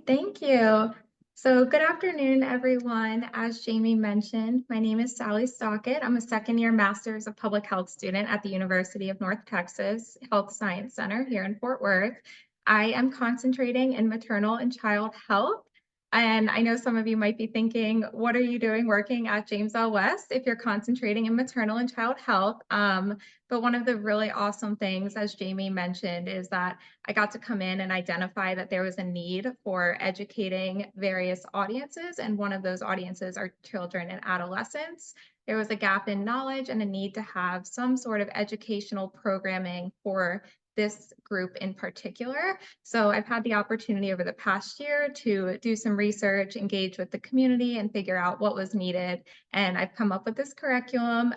Thank you. So good afternoon, everyone. As Jamie mentioned, my name is Sally Stockett. I'm a second-year Master's of Public Health student at the University of North Texas Health Science Center here in Fort Worth. I am concentrating in maternal and child health. And I know some of you might be thinking, what are you doing working at James L. West if you're concentrating in maternal and child health? But one of the really awesome things, as Jamie mentioned, is that I got to come in and identify that there was a need for educating various audiences, and one of those audiences are children and adolescents. There was a gap in knowledge and a need to have some sort of educational programming for this group in particular. So I've had the opportunity over the past year to do some research, engage with the community, and figure out what was needed. And I've come up with this curriculum,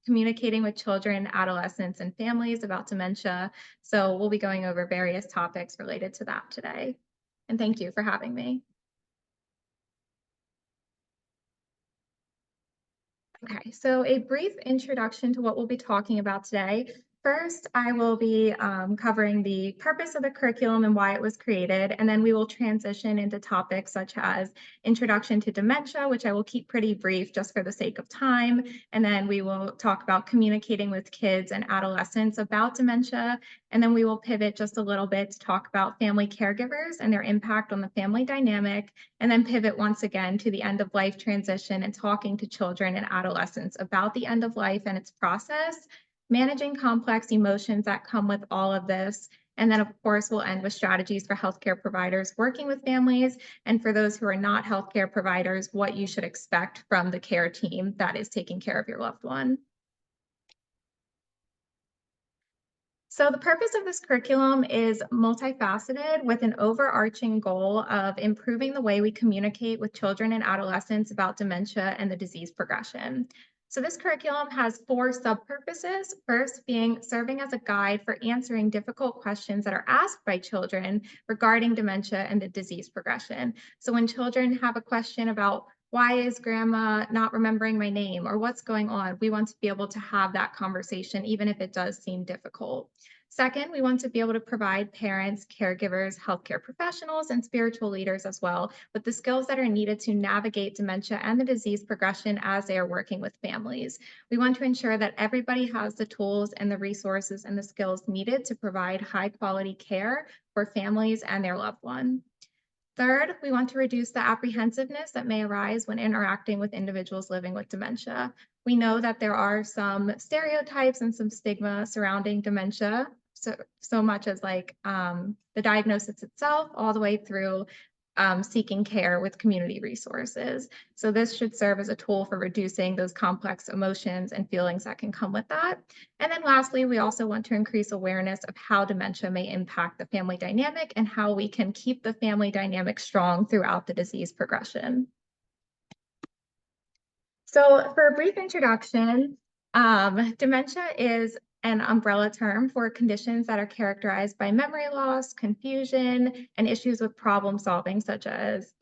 communicating with children, adolescents, and families about dementia. So we'll be going over various topics related to that today. And thank you for having me. Okay, so a brief introduction to what we'll be talking about today. First, I will be covering the purpose of the curriculum and why it was created, and then we will transition into topics such as introduction to dementia, which I will keep pretty brief just for the sake of time, and then we will talk about communicating with kids and adolescents about dementia, and then we will pivot just a little bit to talk about family caregivers and their impact on the family dynamic, and then pivot once again to the end of life transition and talking to children and adolescents about the end of life and its process, managing complex emotions that come with all of this. And then, of course, we'll end with strategies for healthcare providers working with families. And for those who are not healthcare providers, what you should expect from the care team that is taking care of your loved one. So the purpose of this curriculum is multifaceted with an overarching goal of improving the way we communicate with children and adolescents about dementia and the disease progression. So this curriculum has four sub-purposes. First being serving as a guide for answering difficult questions that are asked by children regarding dementia and the disease progression. So when children have a question about why is grandma not remembering my name or what's going on, we want to be able to have that conversation, even if it does seem difficult. Second, we want to be able to provide parents, caregivers, healthcare professionals, and spiritual leaders as well with the skills that are needed to navigate dementia and the disease progression as they are working with families. We want to ensure that everybody has the tools and the resources and the skills needed to provide high quality care for families and their loved one. Third, we want to reduce the apprehensiveness that may arise when interacting with individuals living with dementia. We know that there are some stereotypes and some stigma surrounding dementia, so much as like the diagnosis itself, all the way through seeking care with community resources. So this should serve as a tool for reducing those complex emotions and feelings that can come with that. And then lastly, we also want to increase awareness of how dementia may impact the family dynamic and how we can keep the family dynamic strong throughout the disease progression. So for a brief introduction, dementia is an umbrella term for conditions that are characterized by memory loss, confusion, and issues with problem solving, issues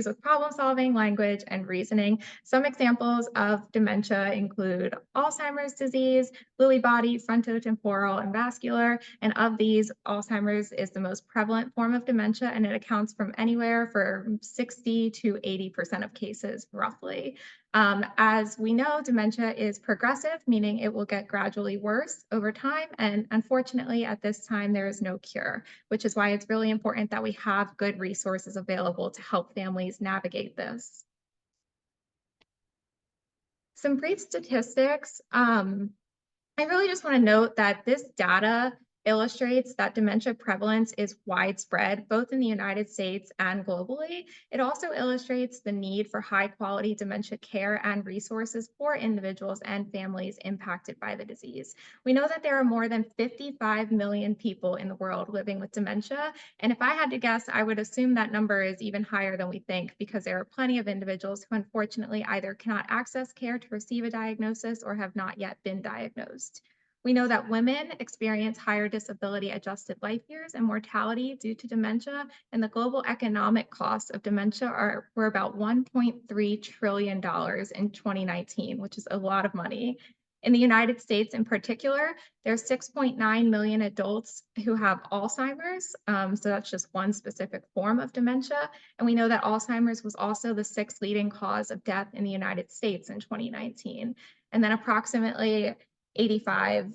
with problem solving, language, and reasoning. Some examples of dementia include Alzheimer's disease, Lewy body, frontotemporal, and vascular. And of these, Alzheimer's is the most prevalent form of dementia, and it accounts from anywhere for 60 to 80% of cases, roughly. As we know, dementia is progressive, meaning it will get gradually worse over time. And unfortunately, at this time, there is no cure, which is why it's really important that we have good resources available to help families navigate this. Some brief statistics. I really just want to note that this data illustrates that dementia prevalence is widespread, both in the United States and globally. It also illustrates the need for high quality dementia care and resources for individuals and families impacted by the disease. We know that there are more than 55 million people in the world living with dementia. And if I had to guess, I would assume that number is even higher than we think because there are plenty of individuals who unfortunately either cannot access care to receive a diagnosis or have not yet been diagnosed. We know that women experience higher disability adjusted life years and mortality due to dementia, and the global economic costs of dementia were about $1.3 trillion in 2019, which is a lot of money. In the United States in particular, there's 6.9 million adults who have Alzheimer's. So that's just one specific form of dementia. And we know that Alzheimer's was also the sixth leading cause of death in the United States in 2019. And then approximately 85,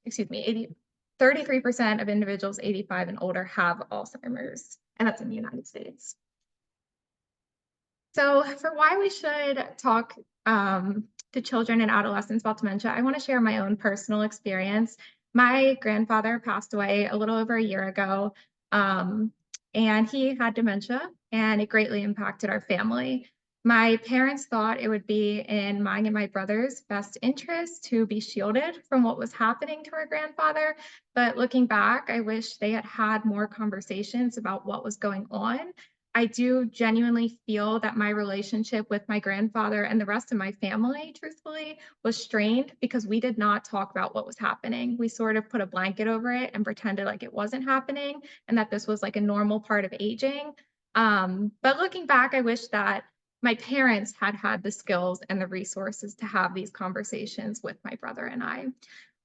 excuse me, 33% of individuals 85 and older have Alzheimer's, and that's in the United States. So for why we should talk to children and adolescents about dementia, I want to share my own personal experience. My grandfather passed away a little over a year ago, and he had dementia, and it greatly impacted our family. My parents thought it would be in mine and my brother's best interest to be shielded from what was happening to our grandfather. But looking back, I wish they had had more conversations about what was going on. I do genuinely feel that my relationship with my grandfather and the rest of my family, truthfully, was strained because we did not talk about what was happening. We sort of put a blanket over it and pretended like it wasn't happening and that this was like a normal part of aging. But looking back, I wish that my parents had had the skills and the resources to have these conversations with my brother and I.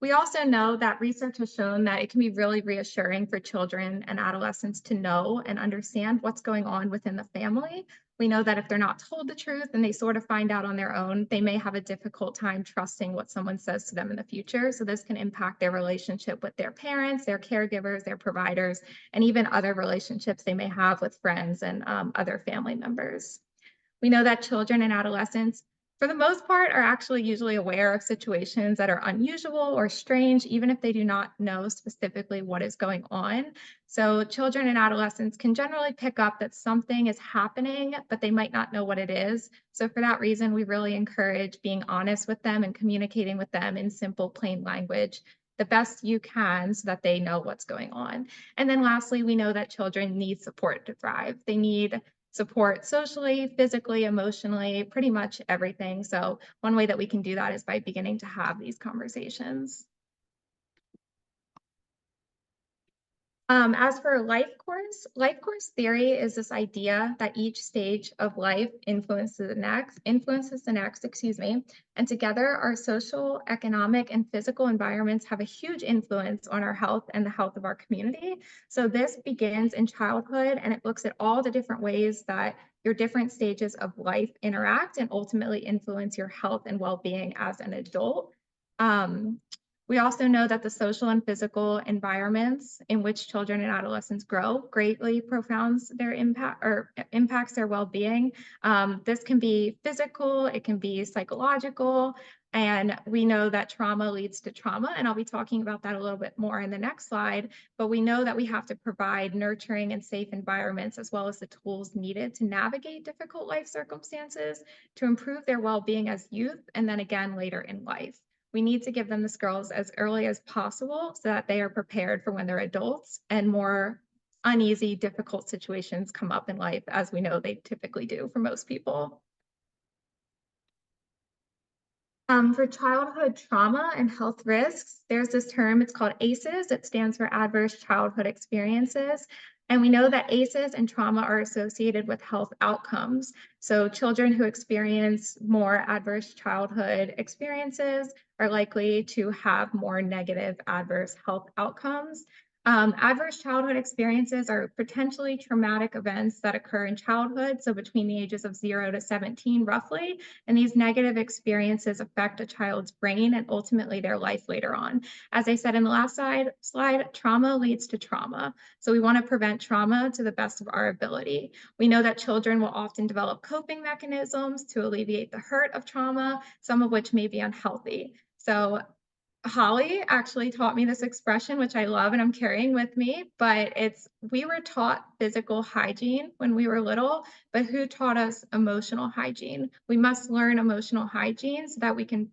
We also know that research has shown that it can be really reassuring for children and adolescents to know and understand what's going on within the family. We know that if they're not told the truth and they sort of find out on their own, they may have a difficult time trusting what someone says to them in the future. So this can impact their relationship with their parents, their caregivers, their providers, and even other relationships they may have with friends and other family members. We know that children and adolescents, for the most part, are actually usually aware of situations that are unusual or strange, even if they do not know specifically what is going on. So children and adolescents can generally pick up that something is happening, but they might not know what it is. So for that reason, we really encourage being honest with them and communicating with them in simple, plain language the best you can so that they know what's going on. And then lastly, we know that children need support to thrive. They need support socially, physically, emotionally, pretty much everything. So one way that we can do that is by beginning to have these conversations. As for life course theory is this idea that each stage of life influences the next, excuse me, and together our social, economic, and physical environments have a huge influence on our health and the health of our community. So this begins in childhood, and it looks at all the different ways that your different stages of life interact and ultimately influence your health and well-being as an adult. Um, we also know that the social and physical environments in which children and adolescents grow greatly profounds their impact or impacts their well-being. This can be physical, it can be psychological, and we know that trauma leads to trauma, and I'll be talking about that a little bit more in the next slide, but we know that we have to provide nurturing and safe environments as well as the tools needed to navigate difficult life circumstances to improve their well-being as youth and then again later in life. We need to give them the skills as early as possible so that they are prepared for when they're adults and more uneasy, difficult situations come up in life, as we know they typically do for most people. For childhood trauma and health risks, there's this term, it's called ACEs. It stands for Adverse Childhood Experiences. And we know that ACEs and trauma are associated with health outcomes. So children who experience more adverse childhood experiences are likely to have more negative adverse health outcomes. Adverse childhood experiences are potentially traumatic events that occur in childhood, so between the ages of 0 to 17 roughly, and these negative experiences affect a child's brain and ultimately their life later on. As I said in the last slide, trauma leads to trauma. So we want to prevent trauma to the best of our ability. We know that children will often develop coping mechanisms to alleviate the hurt of trauma, some of which may be unhealthy. So Holly actually taught me this expression, which I love and I'm carrying with me, but we were taught physical hygiene when we were little, but who taught us emotional hygiene? We must learn emotional hygiene so that we can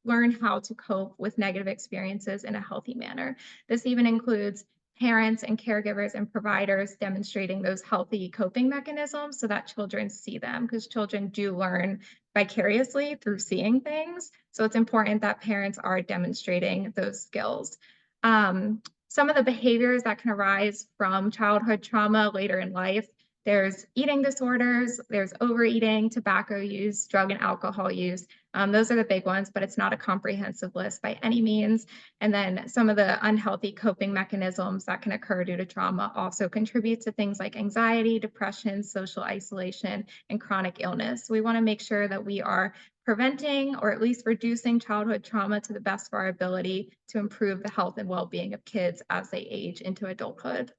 learn how to cope with negative experiences in a healthy manner. This even includes parents and caregivers and providers demonstrating those healthy coping mechanisms so that children see them, because children do learn vicariously through seeing things. So it's important that parents are demonstrating those skills. Some of the behaviors that can arise from childhood trauma later in life, there's eating disorders, there's overeating, tobacco use, drug and alcohol use. Those are the big ones, but it's not a comprehensive list by any means. And then some of the unhealthy coping mechanisms that can occur due to trauma also contribute to things like anxiety, depression, social isolation, and chronic illness. We want to make sure that we are preventing or at least reducing childhood trauma to the best of our ability to improve the health and well-being of kids as they age into adulthood.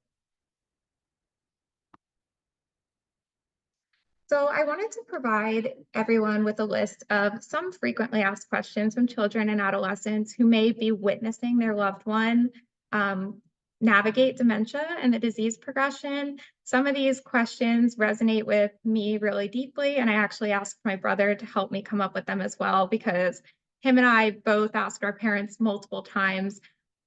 So I wanted to provide everyone with a list of some frequently asked questions from children and adolescents who may be witnessing their loved one um, navigate dementia and the disease progression. Some of these questions resonate with me really deeply, and I actually asked my brother to help me come up with them as well because him and I both asked our parents multiple times,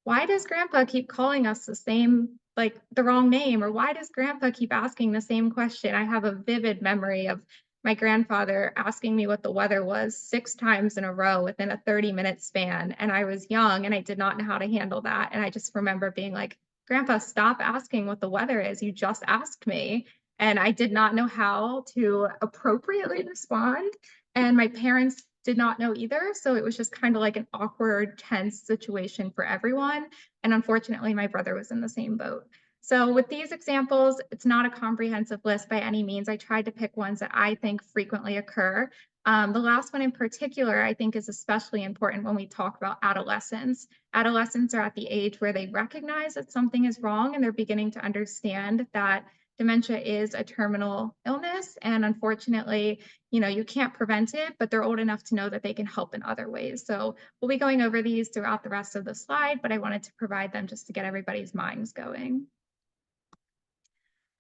why does grandpa keep calling us the same, like the wrong name? Or why does grandpa keep asking the same question? I have a vivid memory of my grandfather asking me what the weather was 6 times in a row within a 30-minute span. And I was young and I did not know how to handle that. And I just remember being like, Grandpa, stop asking what the weather is. You just asked me. And I did not know how to appropriately respond. And my parents did not know either. So it was just kind of like an awkward, tense situation for everyone. And unfortunately, my brother was in the same boat. So with these examples, it's not a comprehensive list by any means. I tried to pick ones that I think frequently occur. The last one in particular, I think, is especially important when we talk about adolescents. Adolescents are at the age where they recognize that something is wrong and they're beginning to understand that dementia is a terminal illness. And unfortunately, you can't prevent it, but they're old enough to know that they can help in other ways. So we'll be going over these throughout the rest of the slide, but I wanted to provide them just to get everybody's minds going.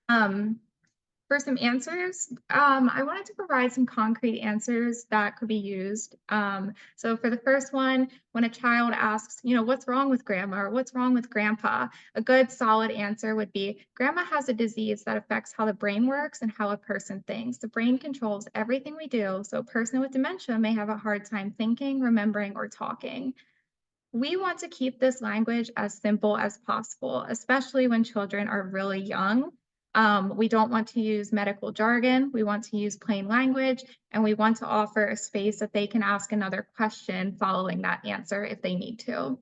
Um, for some answers, I wanted to provide some concrete answers that could be used. So for the first one, when a child asks, what's wrong with grandma or what's wrong with grandpa, a good solid answer would be, grandma has a disease that affects how the brain works and how a person thinks. The brain controls everything we do, so a person with dementia may have a hard time thinking, remembering, or talking. We want to keep this language as simple as possible, especially when children are really young. We don't want to use medical jargon. We want to use plain language, and we want to offer a space that they can ask another question following that answer if they need to.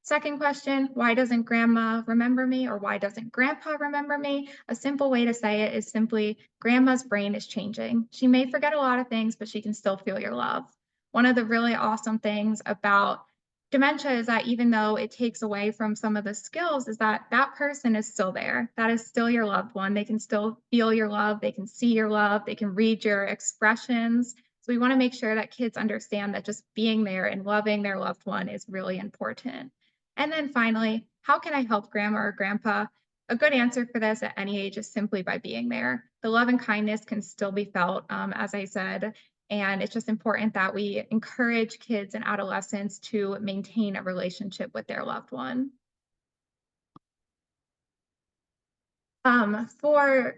Second question, why doesn't grandma remember me or why doesn't grandpa remember me? A simple way to say it is simply grandma's brain is changing. She may forget a lot of things, but she can still feel your love. One of the really awesome things about dementia is that even though it takes away from some of the skills, is that that person is still there. That is still your loved one. They can still feel your love. They can see your love. They can read your expressions. So we want to make sure that kids understand that just being there and loving their loved one is really important. And then finally, how can I help grandma or grandpa? A good answer for this at any age is simply by being there. The love and kindness can still be felt, as I said, and it's just important that we encourage kids and adolescents to maintain a relationship with their loved one. For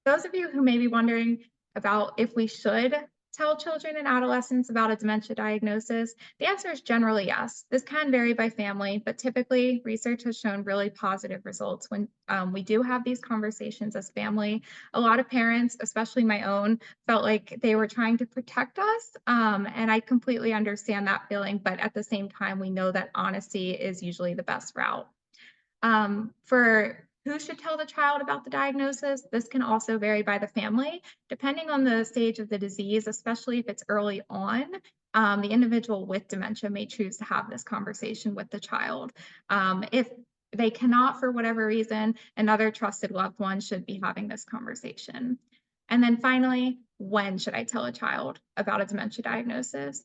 those of you who may be wondering about if we should tell children and adolescents about a dementia diagnosis, the answer is generally yes. This can vary by family, but typically research has shown really positive results when we do have these conversations as family. A lot of parents, especially my own, felt like they were trying to protect us, and I completely understand that feeling, but at the same time, we know that honesty is usually the best route. For who should tell the child about the diagnosis, this can also vary by the family. Depending on the stage of the disease, especially if it's early on, the individual with dementia may choose to have this conversation with the child. If they cannot, for whatever reason, another trusted loved one should be having this conversation. And then finally, when should I tell a child about a dementia diagnosis?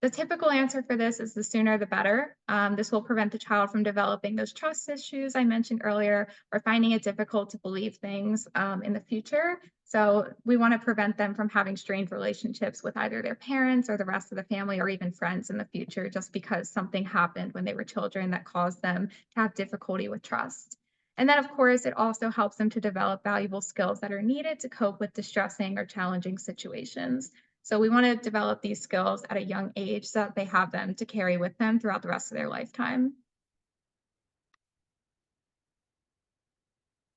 The typical answer for this is the sooner the better. This will prevent the child from developing those trust issues I mentioned earlier or finding it difficult to believe things in the future. So we want to prevent them from having strained relationships with either their parents or the rest of the family or even friends in the future just because something happened when they were children that caused them to have difficulty with trust. And then, of course, it also helps them to develop valuable skills that are needed to cope with distressing or challenging situations. So we want to develop these skills at a young age so that they have them to carry with them throughout the rest of their lifetime.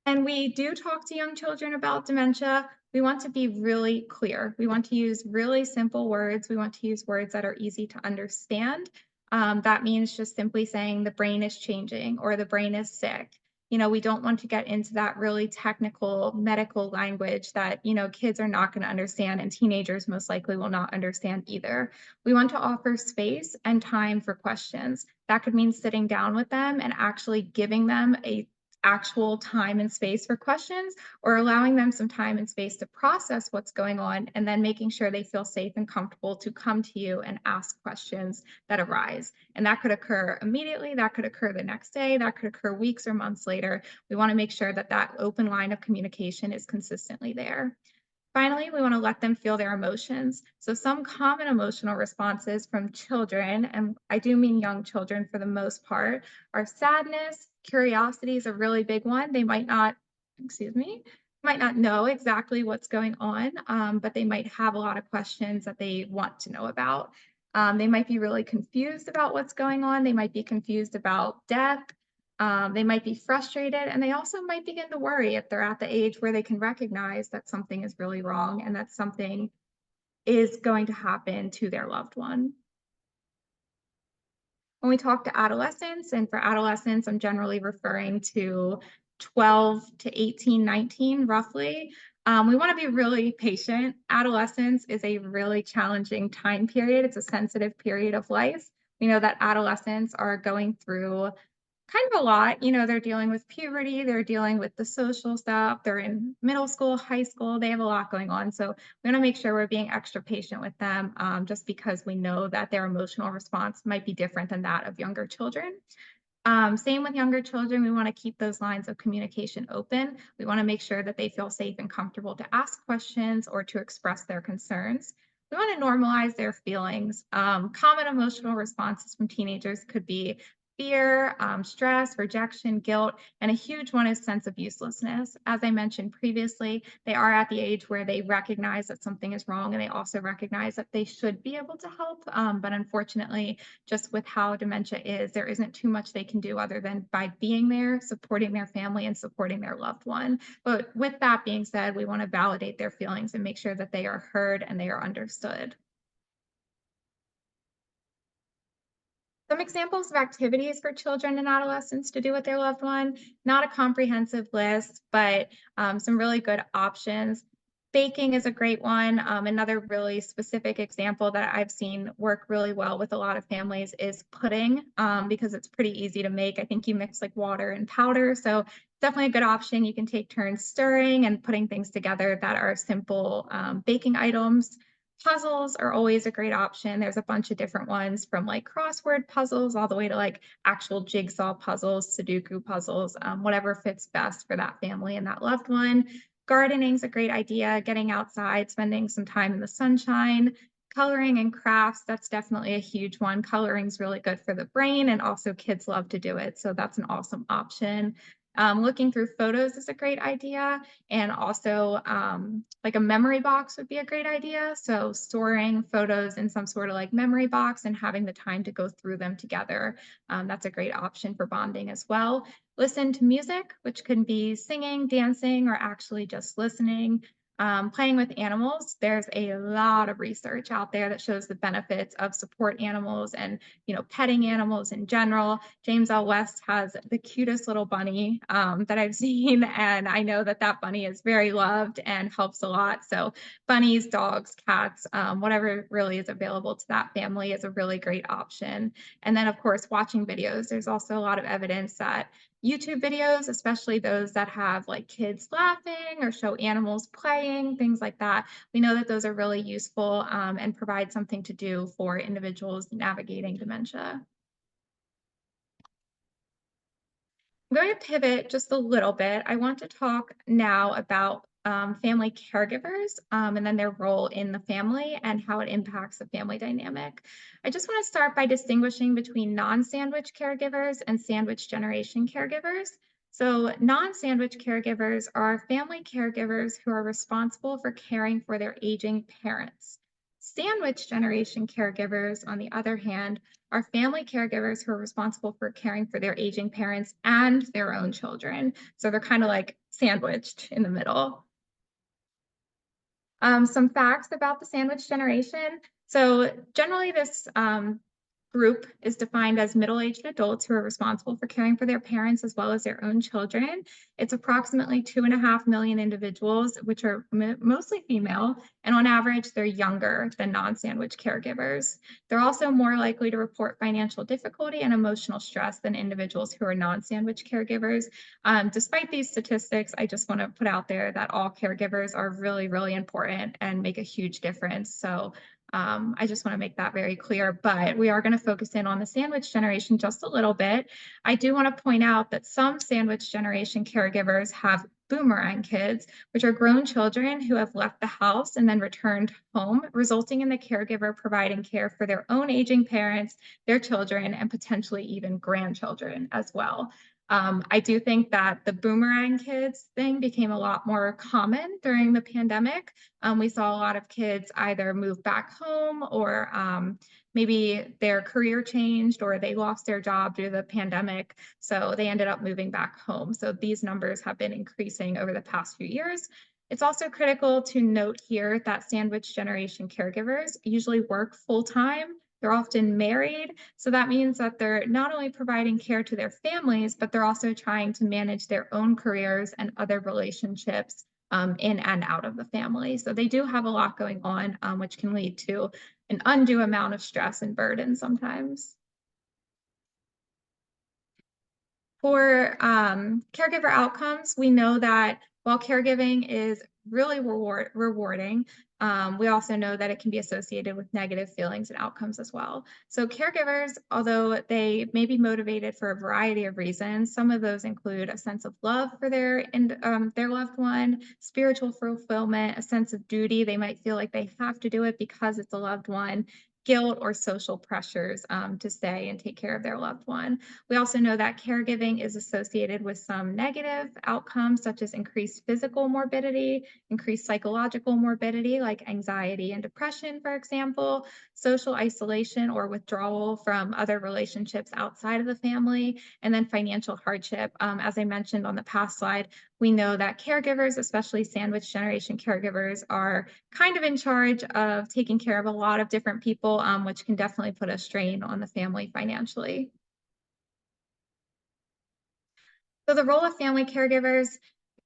And we do talk to young children about dementia. We want to be really clear. We want to use really simple words. We want to use words that are easy to understand. That means just simply saying the brain is changing or the brain is sick. We don't want to get into that really technical medical language that, kids are not going to understand and teenagers most likely will not understand either. We want to offer space and time for questions. That could mean sitting down with them and actually giving them a actual time and space for questions or allowing them some time and space to process what's going on and then making sure they feel safe and comfortable to come to you and ask questions that arise. And that could occur immediately, that could occur the next day, that could occur weeks or months later. We want to make sure that that open line of communication is consistently there. Finally, we want to let them feel their emotions. So, some common emotional responses from children, and I do mean young children for the most part, are sadness. Curiosity is a really big one. They might not know exactly what's going on, but they might have a lot of questions that they want to know about. They might be really confused about what's going on. They might be confused about death. They might be frustrated, and they also might begin to worry if they're at the age where they can recognize that something is really wrong and that something is going to happen to their loved one. When we talk to adolescents, and for adolescents, I'm generally referring to 12 to 18, 19, roughly. We want to be really patient. Adolescence is a really challenging time period. It's a sensitive period of life. We know that adolescents are going through kind of a lot. They're dealing with puberty, they're dealing with the social stuff, they're in middle school, high school, they have a lot going on. So we wanna make sure we're being extra patient with them, just because we know that their emotional response might be different than that of younger children. Same with younger children, we wanna keep those lines of communication open. We wanna make sure that they feel safe and comfortable to ask questions or to express their concerns. We wanna normalize their feelings. Common emotional responses from teenagers could be fear, stress, rejection, guilt, and a huge one is sense of uselessness. As I mentioned previously, they are at the age where they recognize that something is wrong and they also recognize that they should be able to help. But unfortunately, just with how dementia is, there isn't too much they can do other than by being there, supporting their family, and supporting their loved one. But with that being said, we want to validate their feelings and make sure that they are heard and they are understood. Some examples of activities for children and adolescents to do with their loved one, not a comprehensive list, but some really good options. Baking is a great one. Another really specific example that I've seen work really well with a lot of families is pudding, because it's pretty easy to make. I think you mix like water and powder. So definitely a good option. You can take turns stirring and putting things together that are simple baking items. Puzzles are always a great option. There's a bunch of different ones from like crossword puzzles all the way to like actual jigsaw puzzles, Sudoku puzzles, whatever fits best for that family and that loved one. Gardening's a great idea, getting outside, spending some time in the sunshine. Coloring and crafts, that's definitely a huge one. Coloring's really good for the brain, and also kids love to do it. So that's an awesome option. Looking through photos is a great idea. And also, like a memory box would be a great idea. So storing photos in some sort of like memory box and having the time to go through them together. That's a great option for bonding as well. Listen to music, which can be singing, dancing, or actually just listening. Playing with animals, there's a lot of research out there that shows the benefits of support animals and petting animals in general. James L. West has the cutest little bunny that I've seen, and I know that that bunny is very loved and helps a lot. So bunnies, dogs, cats, whatever really is available to that family is a really great option. And then, of course, watching videos. There's also a lot of evidence that YouTube videos, especially those that have like kids laughing or show animals playing, things like that. We know that those are really useful and provide something to do for individuals navigating dementia. I'm going to pivot just a little bit. I want to talk now about family caregivers and then their role in the family and how it impacts the family dynamic. I just want to start by distinguishing between non sandwich caregivers and sandwich generation caregivers. So, non sandwich caregivers are family caregivers who are responsible for caring for their aging parents. Sandwich generation caregivers, on the other hand, are family caregivers who are responsible for caring for their aging parents and their own children. So they're kind of like sandwiched in the middle. Some facts about the sandwich generation. So generally this group is defined as middle-aged adults who are responsible for caring for their parents as well as their own children. It's approximately 2.5 million individuals, which are mostly female, and on average, they're younger than non-sandwich caregivers. They're also more likely to report financial difficulty and emotional stress than individuals who are non-sandwich caregivers. Despite these statistics, I just want to put out there that all caregivers are really, really important and make a huge difference. So I just want to make that very clear, but we are going to focus in on the sandwich generation just a little bit. I do want to point out that some sandwich generation caregivers have boomerang kids, which are grown children who have left the house and then returned home, resulting in the caregiver providing care for their own aging parents, their children, and potentially even grandchildren as well. I do think that the boomerang kids thing became a lot more common during the pandemic. We saw a lot of kids either move back home or maybe their career changed or they lost their job due to the pandemic. So they ended up moving back home. So these numbers have been increasing over the past few years. It's also critical to note here that sandwich generation caregivers usually work full time. They're often married. So that means that they're not only providing care to their families, but they're also trying to manage their own careers and other relationships in and out of the family. So they do have a lot going on, which can lead to an undue amount of stress and burden sometimes. For caregiver outcomes, we know that while caregiving is really rewarding, we also know that it can be associated with negative feelings and outcomes as well. So caregivers, although they may be motivated for a variety of reasons, some of those include a sense of love for their loved one, spiritual fulfillment, a sense of duty. They might feel like they have to do it because it's a loved one, guilt or social pressures to stay and take care of their loved one. We also know that caregiving is associated with some negative outcomes, such as increased physical morbidity, increased psychological morbidity, like anxiety and depression, for example, social isolation or withdrawal from other relationships outside of the family, and then financial hardship. As I mentioned on the past slide, we know that caregivers, especially sandwich generation caregivers, are kind of in charge of taking care of a lot of different people, which can definitely put a strain on the family financially. So the role of family caregivers,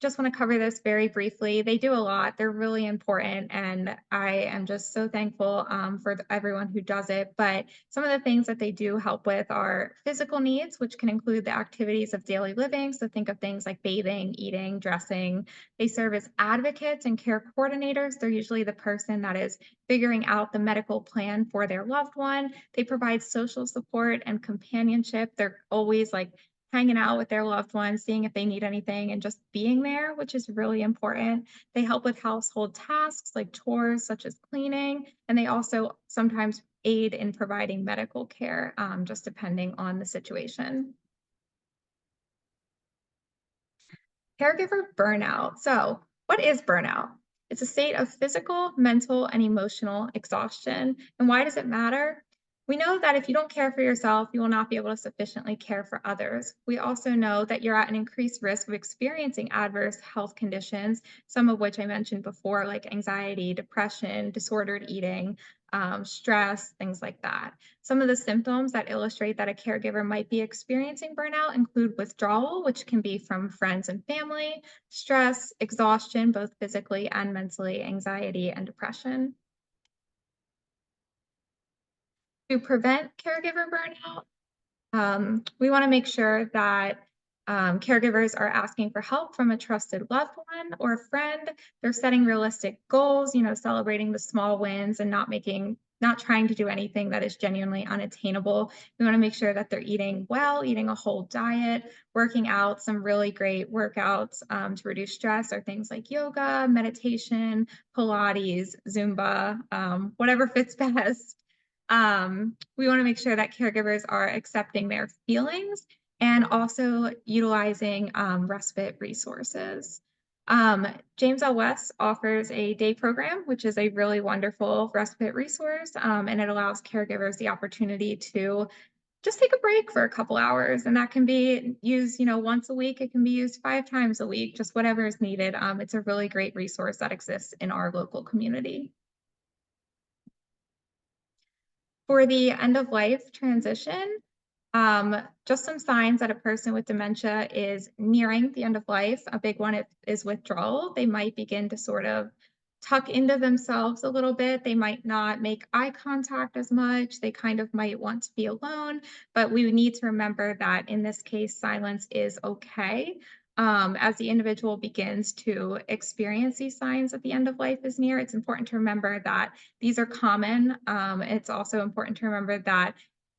just want to cover this very briefly. They do a lot. They're really important, and I am just so thankful for everyone who does it. But some of the things that they do help with are physical needs, which can include the activities of daily living. So think of things like bathing, eating, dressing. They serve as advocates and care coordinators. They're usually the person that is figuring out the medical plan for their loved one. They provide social support and companionship. They're always like hanging out with their loved ones, seeing if they need anything, and just being there, which is really important. They help with household tasks like chores, such as cleaning, and they also sometimes aid in providing medical care, just depending on the situation. Caregiver burnout. So, what is burnout? It's a state of physical, mental, and emotional exhaustion. And why does it matter? We know that if you don't care for yourself, you will not be able to sufficiently care for others. We also know that you're at an increased risk of experiencing adverse health conditions, some of which I mentioned before, like anxiety, depression, disordered eating, stress, things like that. Some of the symptoms that illustrate that a caregiver might be experiencing burnout include withdrawal, which can be from friends and family, stress, exhaustion, both physically and mentally, anxiety, and depression. To prevent caregiver burnout, we want to make sure that caregivers are asking for help from a trusted loved one or a friend. They're setting realistic goals, celebrating the small wins and not trying to do anything that is genuinely unattainable. We want to make sure that they're eating well, eating a whole diet, working out. Some really great workouts to reduce stress are things like yoga, meditation, Pilates, Zumba, whatever fits best. We want to make sure that caregivers are accepting their feelings and also utilizing respite resources. James L. West offers a day program, which is a really wonderful respite resource, and it allows caregivers the opportunity to Just take a break for a couple hours, and that can be used, once a week. It can be used 5 times a week, just whatever is needed. It's a really great resource that exists in our local community. For the end of life transition, just some signs that a person with dementia is nearing the end of life. A big one is withdrawal. They might begin to sort of tuck into themselves a little bit. They might not make eye contact as much. They kind of might want to be alone, but we need to remember that in this case, silence is okay. As the individual begins to experience these signs that the end of life is near, it's important to remember that these are common. It's also important to remember that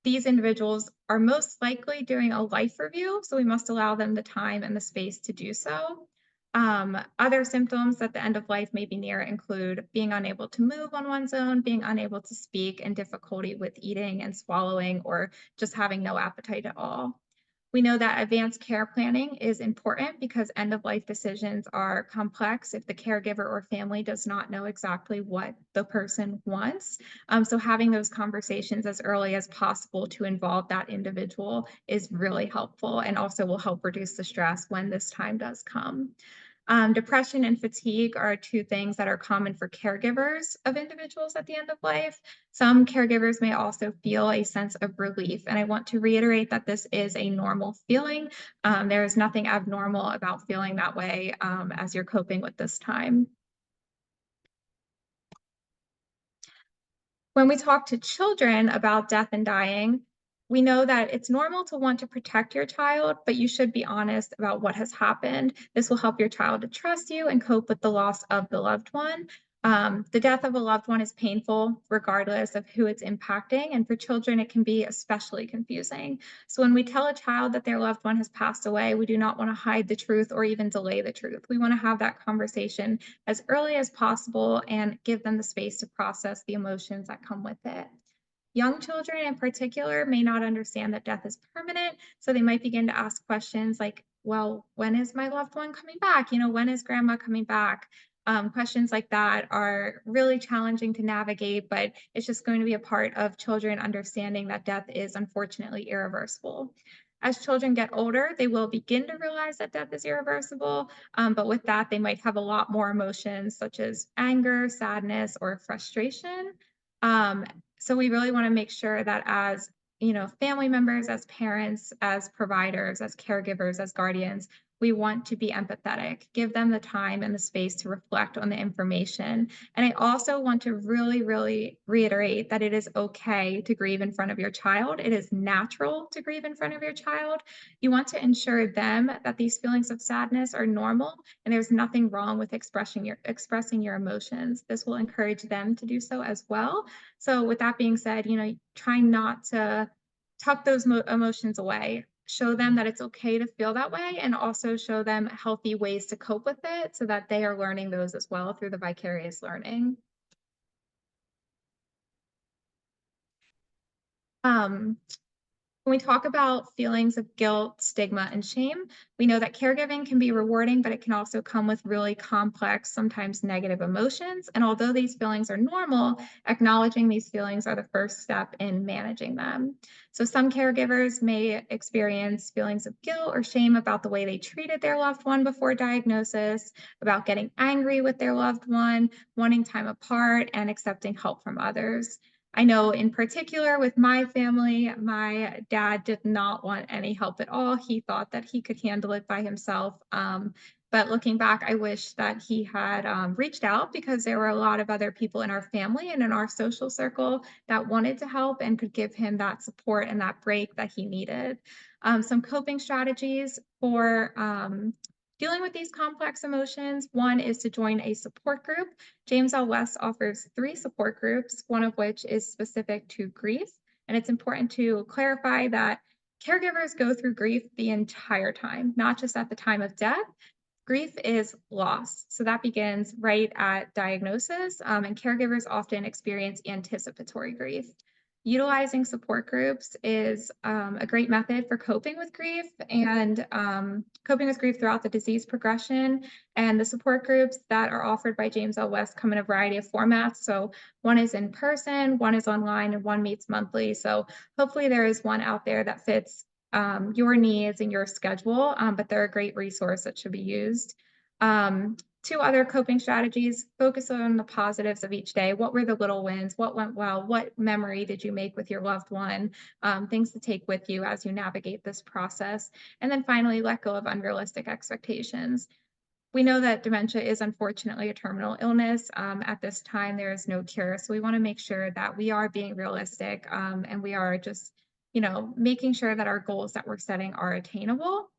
these individuals are most likely doing a life review, so we must allow them the time and the space to do so. Other symptoms that the end of life may be near include being unable to move on one's own, being unable to speak, and difficulty with eating and swallowing, or just having no appetite at all. We know that advanced care planning is important because end of life decisions are complex if the caregiver or family does not know exactly what the person wants. So having those conversations as early as possible to involve that individual is really helpful and also will help reduce the stress when this time does come. Depression and fatigue are two things that are common for caregivers of individuals at the end of life. Some caregivers may also feel a sense of relief, and I want to reiterate that this is a normal feeling. There is nothing abnormal about feeling that way as you're coping with this time. When we talk to children about death and dying, we know that it's normal to want to protect your child, but you should be honest about what has happened. This will help your child to trust you and cope with the loss of the loved one. The death of a loved one is painful, regardless of who it's impacting. And for children, it can be especially confusing. So when we tell a child that their loved one has passed away, we do not want to hide the truth or even delay the truth. We want to have that conversation as early as possible and give them the space to process the emotions that come with it. Young children in particular may not understand that death is permanent, so they might begin to ask questions like, well, when is my loved one coming back? When is grandma coming back? Questions like that are really challenging to navigate, but it's just going to be a part of children understanding that death is unfortunately irreversible. As children get older, they will begin to realize that death is irreversible, but with that, they might have a lot more emotions such as anger, sadness, or frustration. Um, so we really want to make sure that as family members, as parents, as providers, as caregivers, as guardians, we want to be empathetic, give them the time and the space to reflect on the information. And I also want to really, really reiterate that it is okay to grieve in front of your child. It is natural to grieve in front of your child. You want to ensure them that these feelings of sadness are normal and there's nothing wrong with expressing your emotions. This will encourage them to do so as well. So with that being said, try not to tuck those emotions away. Show them that it's okay to feel that way and also show them healthy ways to cope with it so that they are learning those as well through the vicarious learning. Um, When we talk about feelings of guilt, stigma, and shame, we know that caregiving can be rewarding, but it can also come with really complex, sometimes negative emotions. And although these feelings are normal, acknowledging these feelings are the first step in managing them. So some caregivers may experience feelings of guilt or shame about the way they treated their loved one before diagnosis, about getting angry with their loved one, wanting time apart, and accepting help from others. I know in particular with my family, my dad did not want any help at all. He thought that he could handle it by himself. But looking back, I wish that he had reached out because there were a lot of other people in our family and in our social circle that wanted to help and could give him that support and that break that he needed. Some coping strategies for dealing with these complex emotions. One is to join a support group. James L. West offers 3 support groups, one of which is specific to grief. And it's important to clarify that caregivers go through grief the entire time, not just at the time of death. Grief is loss. So that begins right at diagnosis, and caregivers often experience anticipatory grief. Utilizing support groups is a great method for coping with grief and coping with grief throughout the disease progression. And the support groups that are offered by James L. West come in a variety of formats. So one is in person, one is online, and one meets monthly. So hopefully there is one out there that fits your needs and your schedule, but they're a great resource that should be used. Two other coping strategies, focus on the positives of each day. What were the little wins? What went well? What memory did you make with your loved one? Things to take with you as you navigate this process. And then finally, let go of unrealistic expectations. We know that dementia is unfortunately a terminal illness. At this time, there is no cure. So we want to make sure that we are being realistic and we are just, making sure that our goals that we're setting are attainable.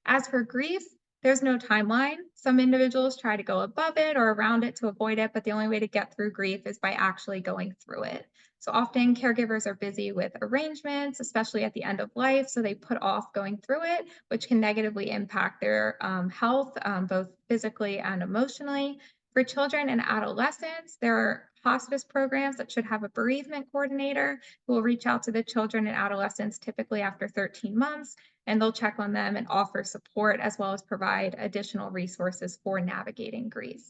As for grief, there's no timeline. Some individuals try to go above it or around it to avoid it, but the only way to get through grief is by actually going through it. So often caregivers are busy with arrangements, especially at the end of life, so they put off going through it, which can negatively impact their health, both physically and emotionally. For children and adolescents, there are hospice programs that should have a bereavement coordinator who will reach out to the children and adolescents typically after 13 months, and they'll check on them and offer support as well as provide additional resources for navigating grief.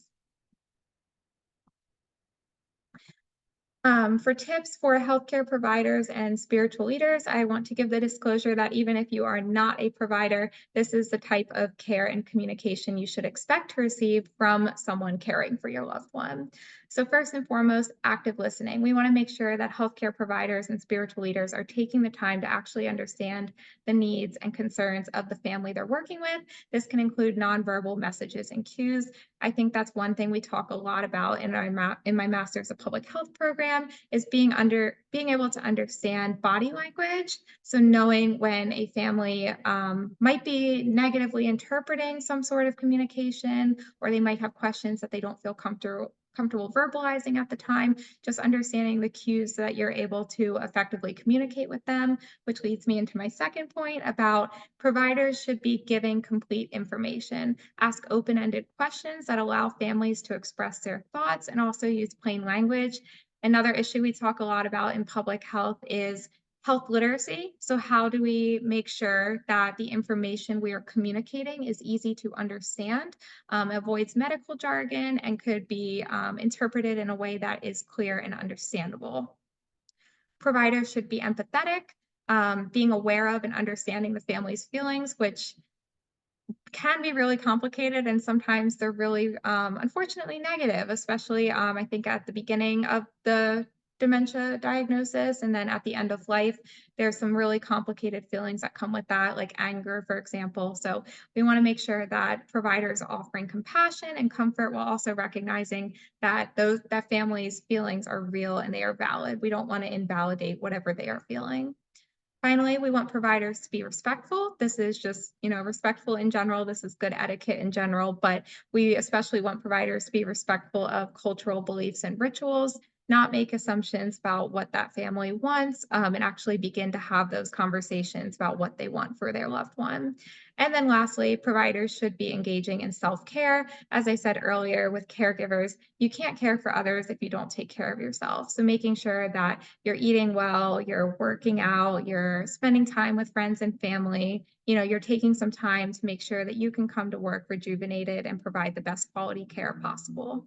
For tips for healthcare providers and spiritual leaders, I want to give the disclosure that even if you are not a provider, this is the type of care and communication you should expect to receive from someone caring for your loved one. So first and foremost, active listening. We want to make sure that healthcare providers and spiritual leaders are taking the time to actually understand the needs and concerns of the family they're working with. This can include nonverbal messages and cues. I think that's one thing we talk a lot about in my Master's of Public Health program is being able to understand body language. So knowing when a family might be negatively interpreting some sort of communication, or they might have questions that they don't feel comfortable verbalizing at the time, just understanding the cues so that you're able to effectively communicate with them, which leads me into my second point about providers should be giving complete information. Ask open-ended questions that allow families to express their thoughts and also use plain language. Another issue we talk a lot about in public health is health literacy. So how do we make sure that the information we are communicating is easy to understand, avoids medical jargon, and could be interpreted in a way that is clear and understandable? Providers should be empathetic, being aware of and understanding the family's feelings, which can be really complicated and sometimes they're really unfortunately negative, especially I think at the beginning of the dementia diagnosis and then at the end of life there's some really complicated feelings that come with that, like anger, for example. So we want to make sure that providers are offering compassion and comfort while also recognizing that that family's feelings are real and they are valid. We don't want to invalidate whatever they are feeling. Finally, we want providers to be respectful. This is just, respectful in general. This is good etiquette in general, but we especially want providers to be respectful of cultural beliefs and rituals, not make assumptions about what that family wants, and actually begin to have those conversations about what they want for their loved one. And then lastly, providers should be engaging in self-care. As I said earlier, with caregivers, you can't care for others if you don't take care of yourself. So making sure that you're eating well, you're working out, you're spending time with friends and family, you're taking some time to make sure that you can come to work rejuvenated and provide the best quality care possible.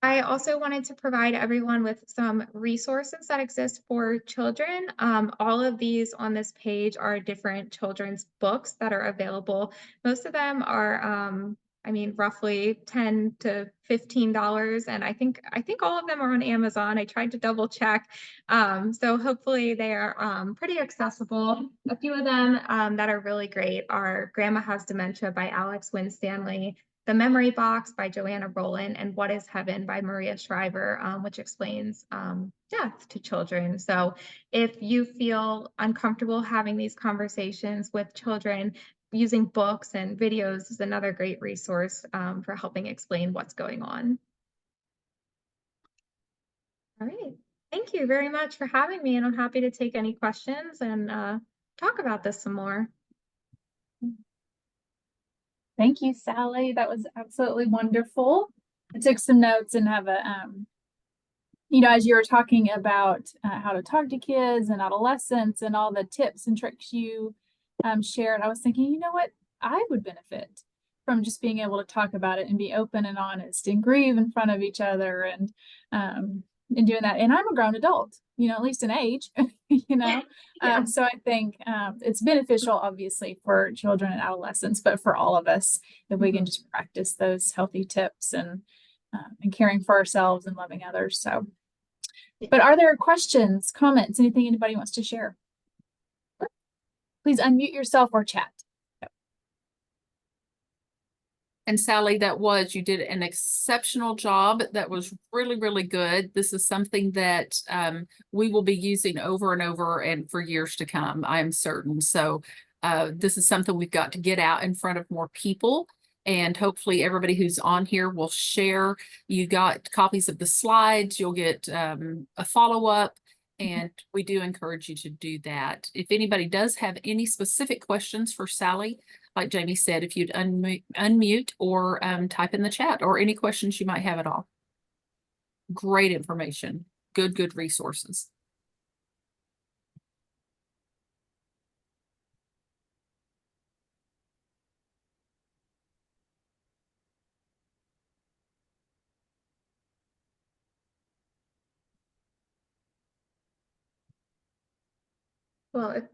I also wanted to provide everyone with some resources that exist for children. All of these on this page are different children's books that are available. Most of them are, roughly $10 to $15, and I think all of them are on Amazon. I tried to double check, so hopefully they are pretty accessible. A few of them that are really great are "Grandma Has Dementia" by Alex Winstanley, "The Memory Box" by Joanna Rowland, and "What is Heaven" by Maria Shriver, which explains death to children. So if you feel uncomfortable having these conversations with children, using books and videos is another great resource for helping explain what's going on. All right. Thank you very much for having me, and I'm happy to take any questions and talk about this some more. Thank you, Sally. That was absolutely wonderful. I took some notes and have a as you were talking about how to talk to kids and adolescents and all the tips and tricks you shared, I was thinking, you know what? I would benefit from just being able to talk about it and be open and honest and grieve in front of each other and doing that. And I'm a grown adult, at least in age, Yeah. So I think it's beneficial, obviously, for children and adolescents, but for all of us, if we can just practice those healthy tips and caring for ourselves and loving others. So, but are there questions, comments, anything anybody wants to share? Please unmute yourself or chat. And Sally, you did an exceptional job. That was really, really good. This is something that we will be using over and over and for years to come, I am certain. So this is something we've got to get out in front of more people. And hopefully everybody who's on here will share. You got copies of the slides. You'll get a follow-up. And we do encourage you to do that. If anybody does have any specific questions for Sally, like Jamie said, if you'd unmute or type in the chat or any questions you might have at all. Great information. Good resources. Well, if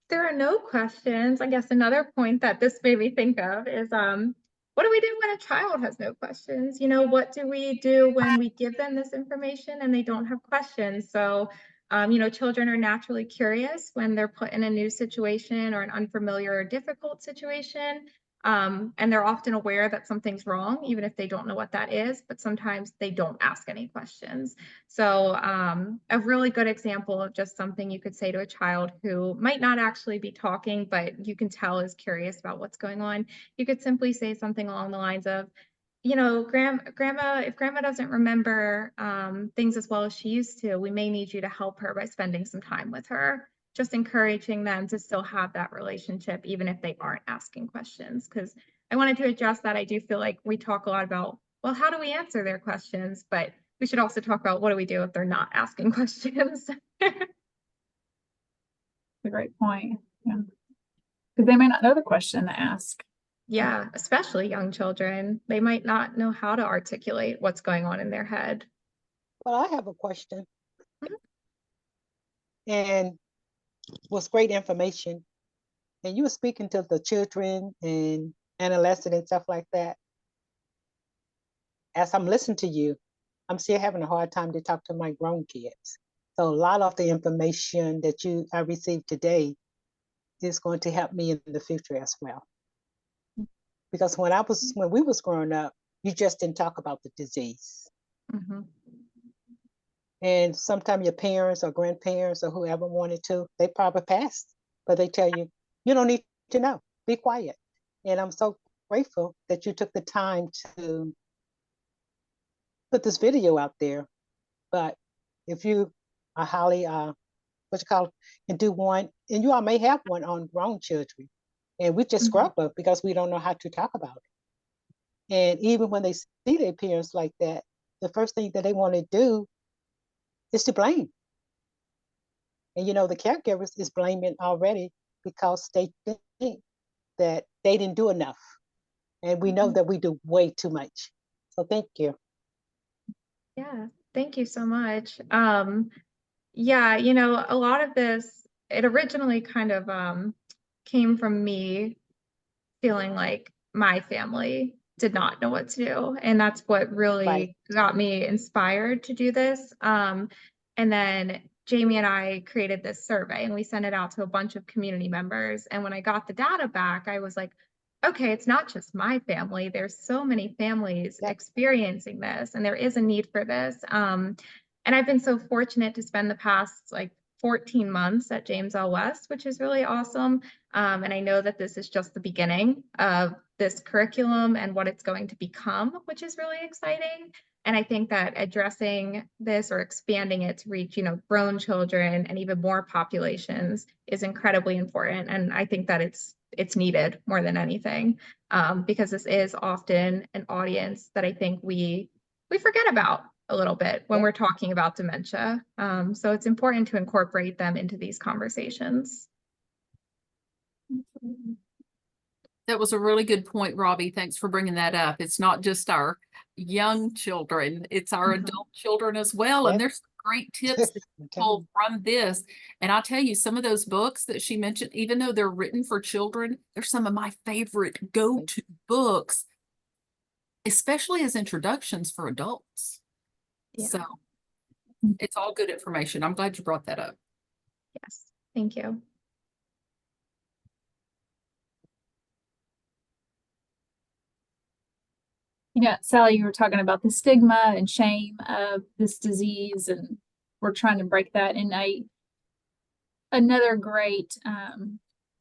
there are no questions, I guess another point that this made me think of is what do we do when a child has no questions? What do we do when we give them this information and they don't have questions? So, children are naturally curious when they're put in a new situation or an unfamiliar or difficult situation. And they're often aware that something's wrong, even if they don't know what that is, but sometimes they don't ask any questions. So a really good example of just something you could say to a child who might not actually be talking, but you can tell is curious about what's going on. You could simply say something along the lines of, grandma, if grandma doesn't remember things as well as she used to, we may need you to help her by spending some time with her. Just encouraging them to still have that relationship, even if they aren't asking questions. Because I wanted to address that. I do feel like we talk a lot about, well, how do we answer their questions? But we should also talk about what do we do if they're not asking questions. That's a great point. Yeah. Because they may not know the question to ask. Yeah, especially young children. They might not know how to articulate what's going on in their head. Well, I have a question. And was great information. And you were speaking to the children and adolescents and stuff like that. As I'm listening to you, I'm still having a hard time to talk to my grown kids. So a lot of the information that I received today is going to help me in the future as well. Because when we was growing up, you just didn't talk about the disease. Mm-hmm. And sometimes your parents or grandparents or whoever wanted to, they probably passed, but they tell you, you don't need to know, be quiet. And I'm so grateful that you took the time to put this video out there. But if you are highly, and do one, and you all may have one on grown children, and we just struggle because we don't know how to talk about it. And even when they see their parents like that, the first thing that they want to do is to blame. And the caregivers is blaming already because they think that they didn't do enough. And we know that we do way too much. So thank you. Yeah, thank you so much. Yeah, a lot of this, it originally kind of came from me feeling like my family did not know what to do. And that's what really got me inspired to do this. And then Jamie and I created this survey and we sent it out to a bunch of community members. And when I got the data back, I was like, okay, it's not just my family. There's so many families experiencing this, and there is a need for this. And I've been so fortunate to spend the past 14 months at James L. West, which is really awesome. And I know that this is just the beginning of this curriculum and what it's going to become, which is really exciting. And I think that addressing this or expanding it to reach, grown children and even more populations is incredibly important. And I think that it's needed more than anything, because this is often an audience that I think we forget about a little bit when we're talking about dementia. So it's important to incorporate them into these conversations. That was a really good point, Robbie. Thanks for bringing that up. It's not just our young children, it's our Mhm. adult children as well. And Yep. there's some great tips that I'm telling pull from this. And I'll tell you, some of those books that she mentioned, even though they're written for children, they're some of my favorite go-to books, especially as introductions for adults. Yeah. So it's all good information. I'm glad you brought that up. Yes, thank you. Yeah, Sally, you were talking about the stigma and shame of this disease, and we're trying to break that. And another great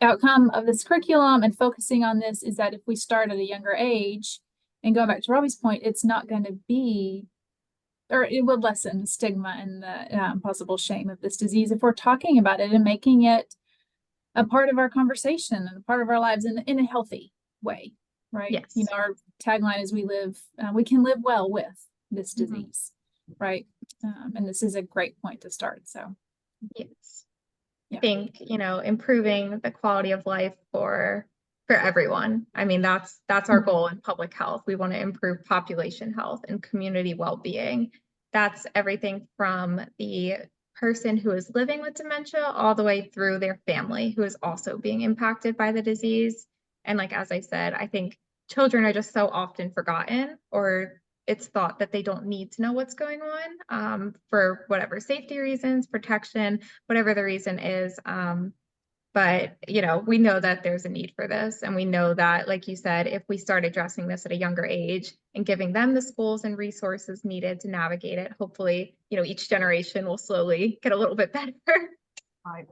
outcome of this curriculum and focusing on this is that if we start at a younger age, and going back to Robbie's point, it's not going to be, or it would lessen the stigma and the possible shame of this disease if we're talking about it and making it a part of our conversation and a part of our lives in a healthy way, right? Yes. You know, our tagline is we can live well with this Mhm. disease, right? And this is a great point to start. So, Yes. Yeah. I think, improving the quality of life for everyone. I mean, that's our goal in public health. We want to improve population health and community well-being. That's everything from the person who is living with dementia all the way through their family who is also being impacted by the disease. And like, as I said, I think children are just so often forgotten, or it's thought that they don't need to know what's going on for whatever safety reasons, protection, whatever the reason is. But we know that there's a need for this. And we know that, like you said, if we start addressing this at a younger age and giving them the schools and resources needed to navigate it, hopefully, each generation will slowly get a little bit better. Right.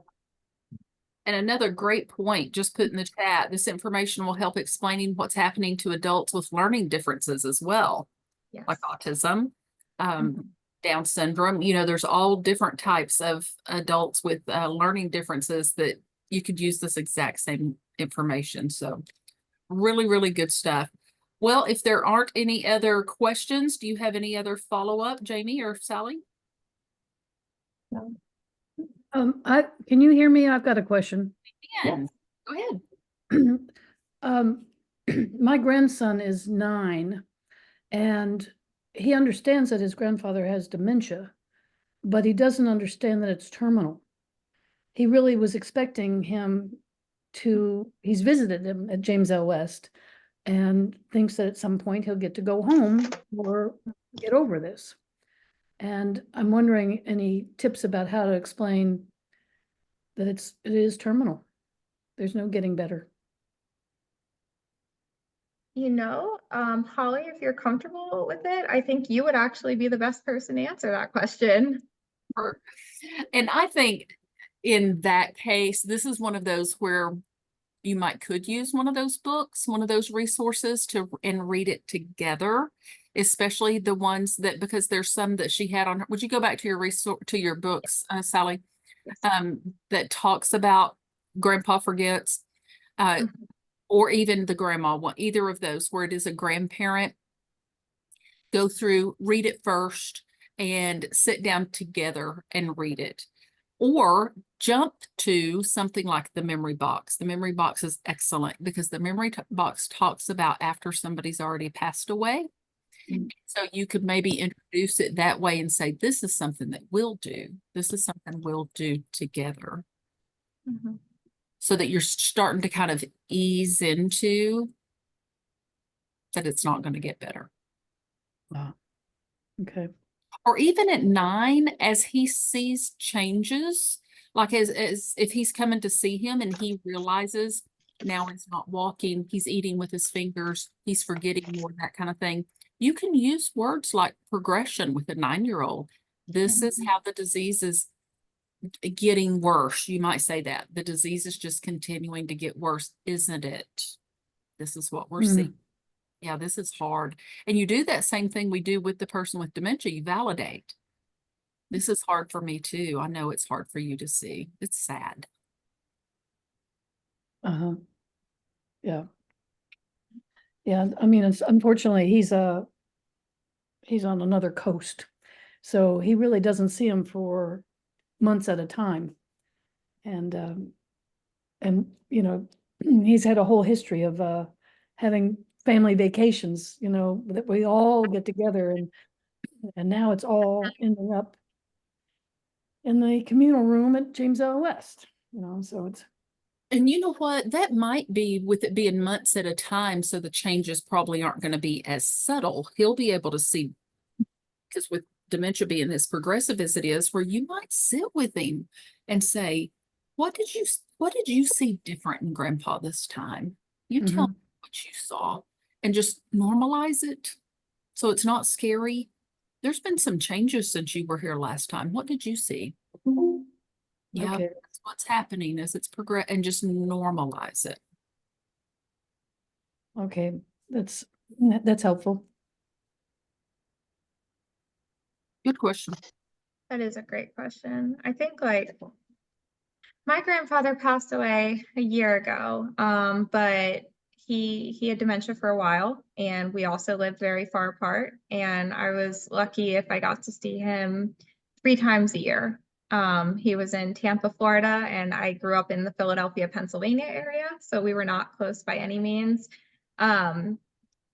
And another great point, just put in the chat, this information will help explaining what's happening to adults with learning differences as well, Yes. like autism, Mhm. Down syndrome. There's all different types of adults with learning differences that you could use this exact same information. So really, really good stuff. Well, if there aren't any other questions, do you have any other follow-up, Jamie or Sally? Can you hear me? I've got a question. Yeah. Go ahead. Um, my grandson is 9 and he understands that his grandfather has dementia, but he doesn't understand that it's terminal. He really was expecting he's visited him at James L. West and thinks that at some point he'll get to go home or get over this. And I'm wondering any tips about how to explain that it is terminal. There's no getting better. Holly, if you're comfortable with it, I think you would actually be the best person to answer that question. And I think in that case, this is one of those where you could use one of those books, one of those resources and read it together, especially the ones because there's some that she had on her. Would you go back to your books, Sally? Yes. That talks about Grandpa Forgets, Mhm. or even the grandma one, either of those where it is a grandparent. Go through, read it first, and sit down together and read it. Or jump to something like the memory box. The memory box is excellent because the memory box talks about after somebody's already passed away. Mm. So you could maybe introduce it that way and say, this is something that we'll do. This is something we'll do together. Mhm. So that you're starting to kind of ease into that it's not going to get better. Wow. Okay. Or even at 9, as he sees changes, like as if he's coming to see him and he realizes now he's not walking, he's eating with his fingers, he's forgetting more, that kind of thing. You can use words like progression with a 9-year-old. This is how the disease is getting worse. You might say that the disease is just continuing to get worse, isn't it? This is what we're seeing. Yeah, this is hard. And you do that same thing we do with the person with dementia. You validate. This is hard for me too. I know it's hard for you to see. It's sad. Uh-huh. Yeah. Yeah. I mean, unfortunately he's on another coast So he really doesn't see them for months at a time. And you know, he's had a whole history of having family vacations, you know, that we all get together, and now it's all ending up in the communal room at James L. West, you know, so it's. And you know what? That might be with it being months at a time, so the changes probably aren't going to be as subtle. He'll be able to see, because with dementia being as progressive as it is, where you might sit with him and say, what did you see different in Grandpa this time? You tell me what you saw, and just normalize it so it's not scary. There's been some changes since you were here last time. What did you see? Yeah, Okay. that's what's happening as it's progress, and just normalize it. Okay, that's helpful. Good question. That is a great question. I think like my grandfather passed away a year ago, but he had dementia for a while, and we also lived very far apart. And I was lucky if I got to see him 3 times a year. He was in Tampa, Florida, and I grew up in the Philadelphia, Pennsylvania area, so we were not close by any means. And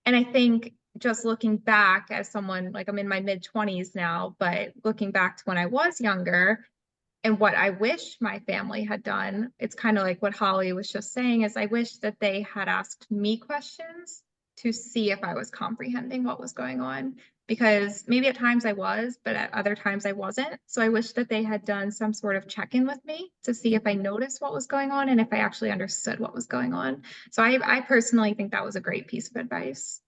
I think just looking back as someone, like I'm in my mid-20s now, but looking back to when I was younger and what I wish my family had done, it's kind of like what Holly was just saying, is I wish that they had asked me questions to see if I was comprehending what was going on, because maybe at times I was, but at other times I wasn't. So I wish that they had done some sort of check-in with me to see if I noticed what was going on and if I actually understood what was going on. So I personally think that was a great piece of advice.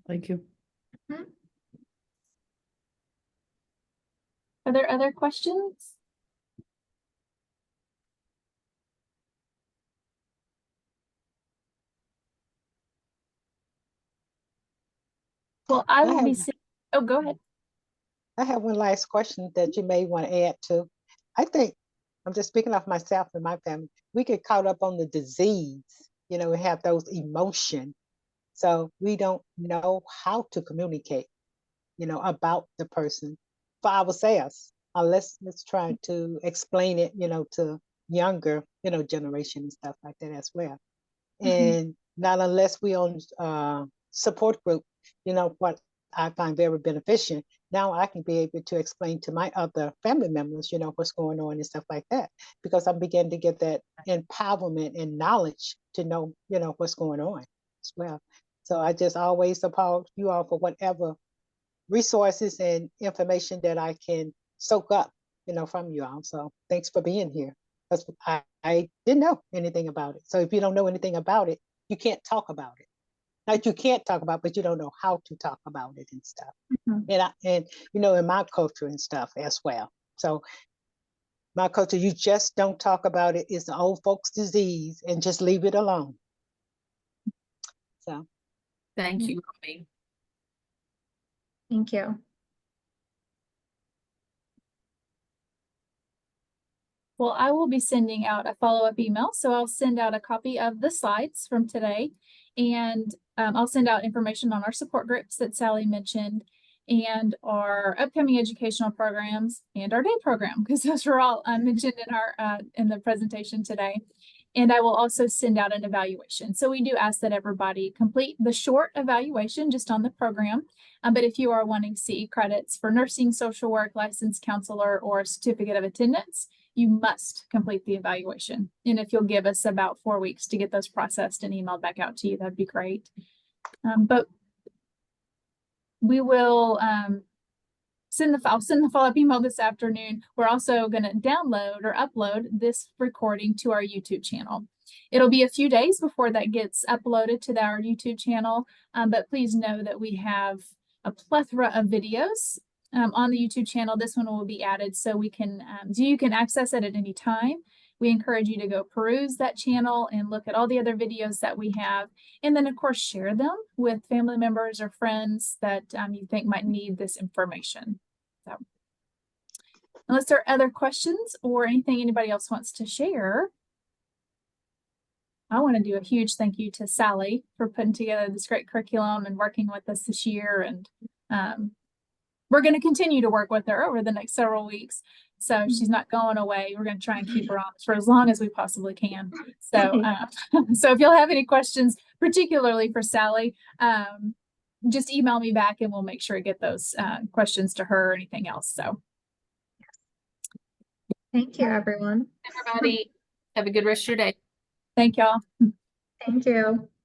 Thank you. Mhm. Are there other questions? Well, I will be. Oh, go ahead. I have one last question that you may want to add to. I think, I'm just speaking of myself and my family, we get caught up on the disease, you know, we have those emotions. So we don't know how to communicate, you know, about the person for ourselves. Let's try to explain it, you know, to younger, you know, generation and stuff like that as well. And not unless we on support group, you know, what I find very beneficial. Now I can be able to explain to my other family members, you know, what's going on and stuff like that, because I'm beginning to get that empowerment and knowledge to know, you know, what's going on as well. So I just always applaud you all for whatever resources and information that I can soak up, you know, from you all. So thanks for being here. Because I didn't know anything about it. So if you don't know anything about it, you can't talk about it. Like you can't talk about, but you don't know how to talk about it and stuff. And you know, in my culture and stuff as well. So my culture, you just don't talk about it. It's an old folks' disease, and just leave it alone. So Thank you, Robbie. Thank you. Well, I will be sending out a follow-up email. So I'll send out a copy of the slides from today, and I'll send out information on our support groups that Sally mentioned, and our upcoming educational programs, and our day program, because those were all mentioned in our in the presentation today. And I will also send out an evaluation. So we do ask that everybody complete the short evaluation just on the program. But if you are wanting to see credits for nursing, social work, licensed counselor, or a certificate of attendance, you must complete the evaluation. And if you'll give us about 4 weeks to get those processed and emailed back out to you, that'd be great. But we will I'll send the follow-up email this afternoon. We're also going to download or upload this recording to our YouTube channel. It'll be a few days before that gets uploaded to our YouTube channel, but please know that we have a plethora of videos on the YouTube channel. This one will be added so we can you can access it at any time. We encourage you to go peruse that channel and look at all the other videos that we have, and then of course share them with family members or friends that you think might need this information. So unless there are other questions or anything anybody else wants to share, I want to do a huge thank you to Sally for putting together this great curriculum and working with us this year, and we're going to continue to work with her over the next several weeks. So she's not going away. We're going to try and keep her on for as long as we possibly can. So, so if you'll have any questions, particularly for Sally, just email me back and we'll make sure to get those questions to her or anything else. So Thank you, everyone. Everybody, have a good rest of your day. thank y'all. Thank you.